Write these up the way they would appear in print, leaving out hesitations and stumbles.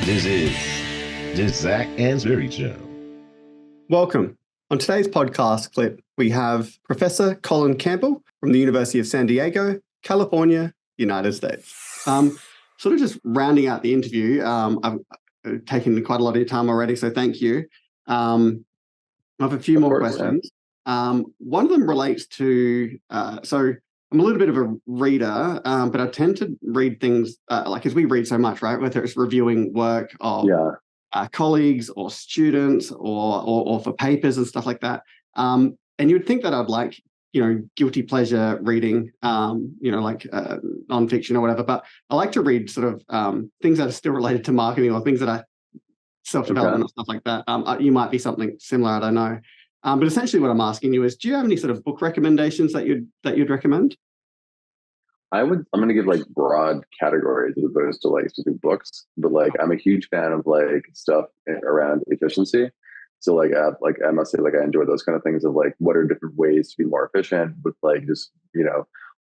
This is the Zac Anesbury Show. Welcome. On today's podcast clip, we have Professor Colin Campbell from the University of San Diego, California, United States. Sort of just rounding out the interview, I've taken quite a lot of your time already, so thank you. I have a few more questions. One of them relates to, so I'm a little bit of a reader, but I tend to read things, because we read so much, right? Whether it's reviewing work of colleagues or students or for papers and stuff like that. And you would think that I'd like, guilty pleasure reading, nonfiction or whatever, but I like to read sort of things that are still related to marketing or things that are self-development or stuff like that. You might be something similar, I don't know. But essentially what I'm asking you is, do you have any sort of book recommendations that you'd recommend? I'm going to give like broad categories as opposed to like specific books, but like I'm a huge fan of like stuff around efficiency. So like I must say, like I enjoy those kind of things of like what are different ways to be more efficient with like just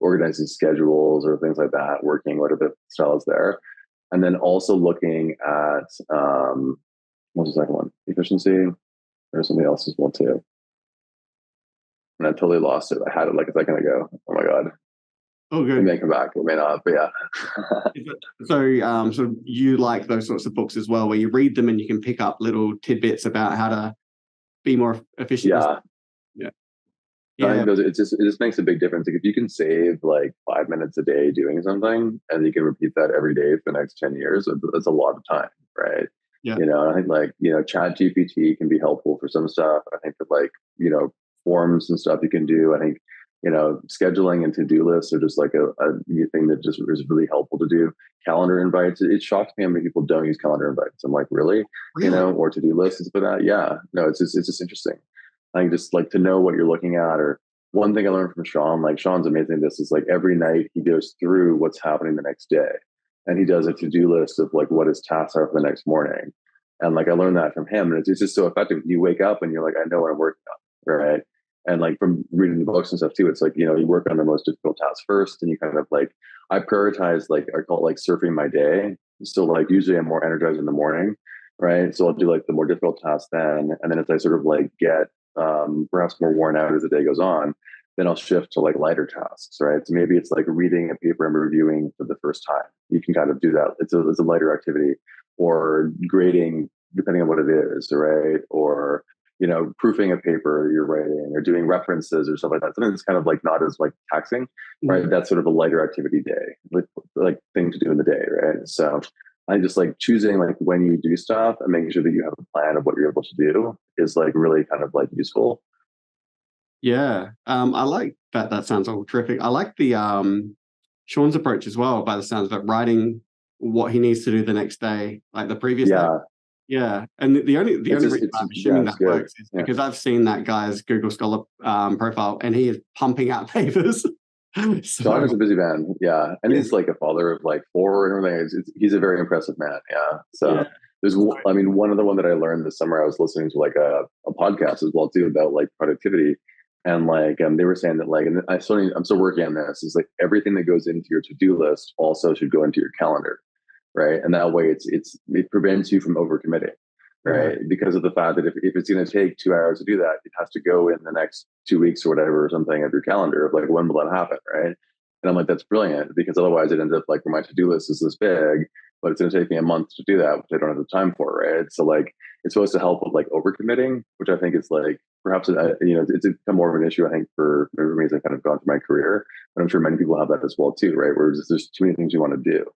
organizing schedules or things like that, working whatever style is there, and then also looking at what's the second one? Efficiency. There's something else as well too. And I totally lost it. I had it like a second ago. Oh my God. Oh, good. It may come back. It may not, but yeah. So you like those sorts of books as well, where you read them and you can pick up little tidbits about how to be more efficient. Yeah. I think it just makes a big difference. Like if you can save like 5 minutes a day doing something and you can repeat that every day for the next 10 years, that's a lot of time, right? Yeah. I think like, Chat GPT can be helpful for some stuff. I think that like, forms and stuff you can do. I think, scheduling and to-do lists are just like a new thing that just is really helpful to do. Calendar invites. It shocks me how many people don't use calendar invites. I'm like, really? Or to-do lists for that. Yeah. No, it's just interesting. I think just like to know what you're looking at, or one thing I learned from Sean, like Sean's amazing. This is like every night he goes through what's happening the next day. And he does a to-do list of like what his tasks are for the next morning. And like I learned that from him. And it's just so effective. You wake up and you're like, I know what I'm working on. Right. And like from reading the books and stuff too, it's like, you work on the most difficult tasks first, and you kind of like, I prioritize, like I call it like surfing my day. So like usually I'm more energized in the morning, right? So I'll do like the more difficult tasks then. And then as I sort of like get perhaps more worn out as the day goes on, then I'll shift to like lighter tasks, right? So maybe it's like reading a paper I'm reviewing for the first time. You can kind of do that. It's a lighter activity, or grading, depending on what it is, right? Or proofing a paper you're writing, or doing references or stuff like that. Something that's kind of like not as like taxing, right? Mm-hmm. That's sort of a lighter activity day, like thing to do in the day, right? So I just like choosing like when you do stuff and making sure that you have a plan of what you're able to do is like really kind of like useful. Yeah. I like that. That sounds all terrific. I like the Sean's approach as well, by the sounds of it, writing what he needs to do the next day, like the previous day. Yeah, and the only reason I'm assuming that works is because I've seen that guy's Google Scholar profile, and he is pumping out papers. Sean is a busy man, and he's like a father of like 4 and everything. He's a very impressive man, So there's, one other one that I learned this summer. I was listening to like a podcast as well too about like productivity, and like they were saying that like, and I'm still working on this. Is like everything that goes into your to-do list also should go into your calendar. Right. And that way it prevents you from overcommitting, right? Because of the fact that if it's going to take 2 hours to do that, it has to go in the next 2 weeks or whatever, or something of your calendar of like, when will that happen? Right. And I'm like, that's brilliant, because otherwise it ends up like my to-do list is this big, but it's going to take me a month to do that, which I don't have the time for. Right. So like, it's supposed to help with like overcommitting, which I think is like, perhaps, it's become more of an issue, I think, for me as I've kind of gone through my career, but I'm sure many people have that as well too. Right. Where there's too many things you want to do.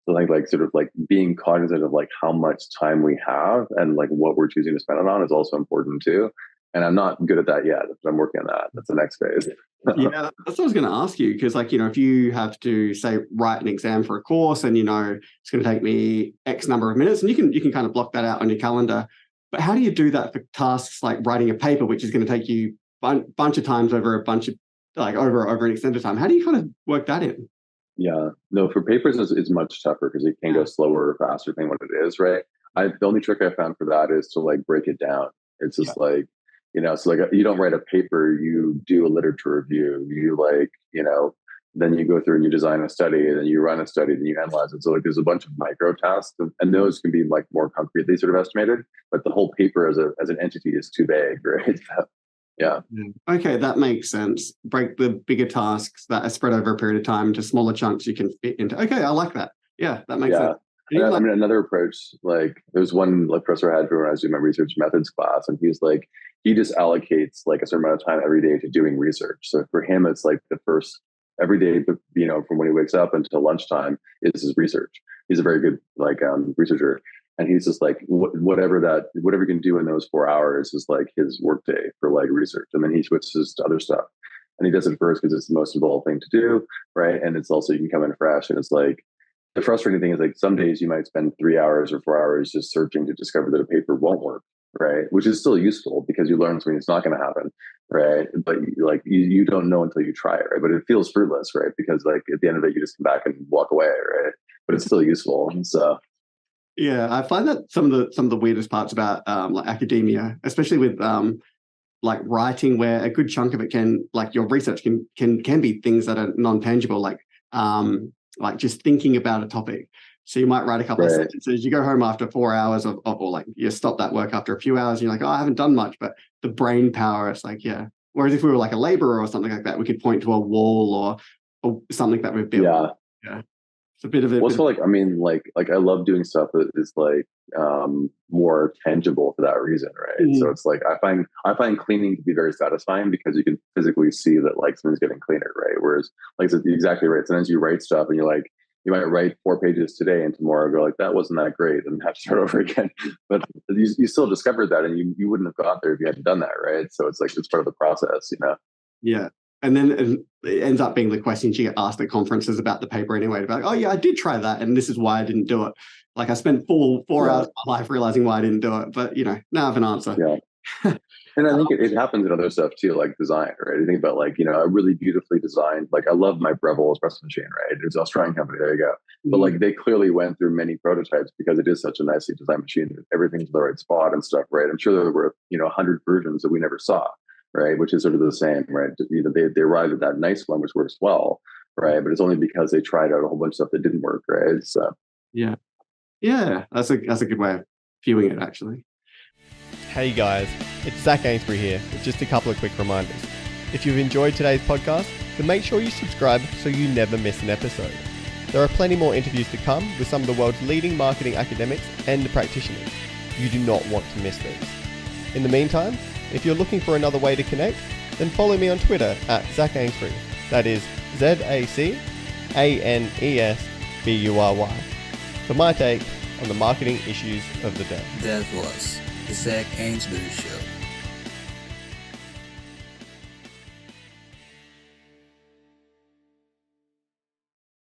So I think like sort of like being cognizant of like how much time we have and like what we're choosing to spend it on is also important too. And I'm not good at that yet, but I'm working on that. That's the next phase. Yeah, that's what I was going to ask you, because like, if you have to say write an exam for a course and it's going to take me X number of minutes, and you can kind of block that out on your calendar. But how do you do that for tasks like writing a paper, which is going to take you a bunch of times over over an extended time? How do you kind of work that in? Yeah, no, for papers it's much tougher because it can go slower or faster than what it is, right? The only trick I found for that is to like break it down. It's just like, so like you don't write a paper, you do a literature review, you like, then you go through and you design a study, and then you run a study, then you analyze it. So like there's a bunch of micro tasks, and those can be like more concretely sort of estimated, but the whole paper as an entity is too big, right? Yeah. Okay, that makes sense. Break the bigger tasks that are spread over a period of time into smaller chunks you can fit into. Okay, I like that. Yeah, that makes sense. I mean, another approach, like there's one like professor I had when I was doing my research methods class, and he's like, he just allocates like a certain amount of time every day to doing research. So for him, it's like the first every day, you know, from when he wakes up until lunchtime is his research. He's a very good like researcher. And he's just like, whatever you can do in those 4 hours is like his workday for like research. And then he switches to other stuff. And he does it first because it's the most involved thing to do, right? And it's also, you can come in fresh. And it's like, the frustrating thing is like some days you might spend 3 hours or 4 hours just searching to discover that a paper won't work, right? Which is still useful because you learn something it's not going to happen, right? But you don't know until you try it, right? But it feels fruitless, right? Because like at the end of it, you just come back and walk away, right? But it's still useful. And so yeah, I find that some of the weirdest parts about like academia, especially with like writing, where a good chunk of it can, like your research can be things that are non-tangible, like just thinking about a topic. So you might write a couple of sentences, you go home after 4 hours or like you stop that work after a few hours, and you're like, oh, I haven't done much, but the brain power, it's like, yeah. Whereas if we were like a laborer or something like that, we could point to a wall or something that we've built. Yeah. It's a bit of it. Also, like, I mean, like I love doing stuff that is like more tangible for that reason, right? So it's like I find cleaning to be very satisfying because you can physically see that like something's getting cleaner, right? Whereas, like, it's exactly right. Sometimes you write stuff and you're like, you might write 4 pages today, and tomorrow go like, that wasn't that great, and have to start over again. But you still discovered that, and you wouldn't have got there if you hadn't done that, right? So it's like it's part of the process, you know? Yeah. And then it ends up being the questions you get asked at conferences about the paper anyway. About, oh yeah, I did try that, and this is why I didn't do it. Like I spent four hours of my life realizing why I didn't do it, but you know, now I have an answer. Yeah. And I think it happens in other stuff too, like design, right? You think about like, you know, a really beautifully designed, like I love my Breville espresso machine, right? It's an Australian company, there you go. But like they clearly went through many prototypes because it is such a nicely designed machine. Everything's in the right spot and stuff, right? I'm sure there were, you know, 100 versions that we never saw, right? Which is sort of the same, right? You know, they arrived at that nice one, which works well, right? But it's only because they tried out a whole bunch of stuff that didn't work, right? So yeah, that's a good way of viewing it, actually. Hey guys, it's Zac Anesbury here with just a couple of quick reminders. If you've enjoyed today's podcast, then make sure you subscribe so you never miss an episode. There are plenty more interviews to come with some of the world's leading marketing academics and practitioners. You do not want to miss these. In the meantime, if you're looking for another way to connect, then follow me on Twitter at Zac Anesbury. That is ZACANESBURY. For my take on the marketing issues of the day. That was the Zac Anesbury Show.